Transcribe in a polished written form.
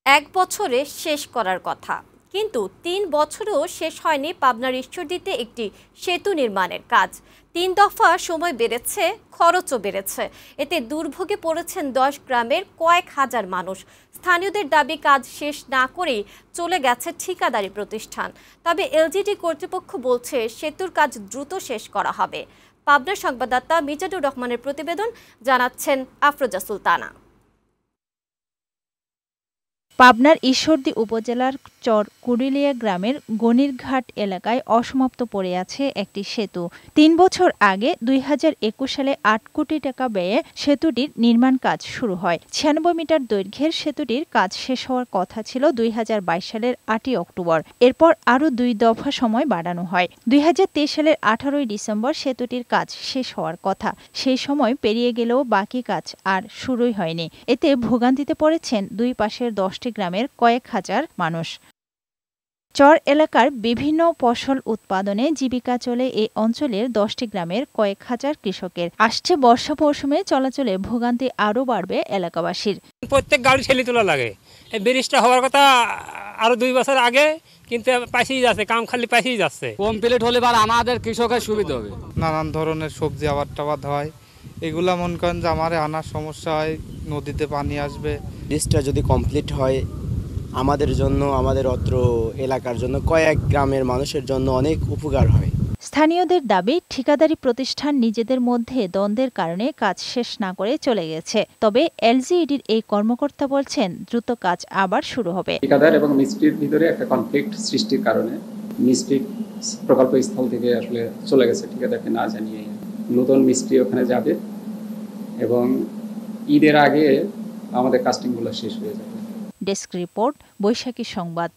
এক বছরে শেষ করার কথা, কিন্তু ৩ বছরেও শেষ হয়নি পাবনার ঈশ্বরদীতে একটি সেতু নির্মাণের কাজ। ৩ দফা সময় বেড়েছে, খরচও বেড়েছে। এতে দুর্ভোগে পড়েছেন ১০ গ্রামের কয়েক হাজার মানুষ। স্থানীয়দের দাবি, কাজ শেষ না করেই চলে গেছে ঠিকাদারি প্রতিষ্ঠান। তবে এলজিডি কর্তৃপক্ষ বলছে সেতুর কাজ দ্রুত শেষ করা হবে। পাবনার সংবাদদাতা মিজানুর রহমানের প্রতিবেদন, জানাচ্ছেন আফরোজা সুলতানা। পাবনার ঈশ্বরদী উপজেলার চর কুড়িলিয়া গ্রামের গণিরঘাট এলাকায় অসমাপ্ত পড়ে আছে একটি সেতু। ৩ বছর আগে ২০২১ সালে ৮ কোটি টাকা ব্যয়ে সেতুটির নির্মাণ কাজ শুরু হয়। ৯৬ মিটার দৈর্ঘ্যের সেতুটির কাজ শেষ হওয়ার কথা ছিল ২০২২ সালের ৮ই অক্টোবর। এরপর আরও ২ দফা সময় বাড়ানো হয়। ২০২৩ সালের ১৮ই ডিসেম্বর সেতুটির কাজ শেষ হওয়ার কথা। সেই সময় পেরিয়ে গেলেও বাকি কাজ আর শুরুই হয়নি। এতে ভোগান্তিতে পড়েছেন দুই পাশের ১০টি গ্রামের কয়েক হাজার মানুষ। চর এলাকার বিভিন্ন ফসল উৎপাদনে জীবিকা চলে এই অঞ্চলের ১০টি গ্রামের কয়েক হাজার কৃষকের। আসছে বর্ষা মৌসুমে চলাচলে ভোগান্তি আরও বাড়বে এলাকাবাসীর। প্রত্যেক গাড়ি ছেলে তোলা লাগে। এই ব্রিজটা হওয়ার কথা আরো ২ বছর আগে, কিন্তু পাইছেই যাচ্ছে, কাম খালি পাইছেই যাচ্ছে। কমপ্লিট হলে আমাদের কৃষকের সুবিধা হবে। নানান ধরনের সবজি আবাদ টাবাদ হয়, এগুলা মনে করেন যে আমারে আনার সমস্যা হয়, নদীতে পানি আসবে। ব্রিজটা যদি কমপ্লিট হয় আমাদের জন্য, আমাদের অত্র এলাকার জন্য, কয়েক গ্রামের মানুষের জন্য অনেক উপকার হয়। স্থানীয়দের দাবি, ঠিকাদারি প্রতিষ্ঠান নিজেদের মধ্যে দ্বন্দ্বের কারণে কাজ শেষ না করে চলে গেছে। তবে এলজিইডির এই কর্মকর্তা বলছেন দ্রুত কাজ আবার শুরু হবে। ঠিকাদার এবং মিস্ত্রির ভিতরে একটা কনফ্লিক্ট সৃষ্টির কারণে মিস্ত্রি প্রকল্প স্থল থেকে আসলে চলে গেছে ঠিকাদারকে না জানিয়ে। নতুন মিস্ত্রি ওখানে যাবে এবং ঈদের আগে আমাদের কাস্টিংগুলো শেষ হয়ে যাবে। ডেস্ক রিপোর্ট, বৈশাখী সংবাদ।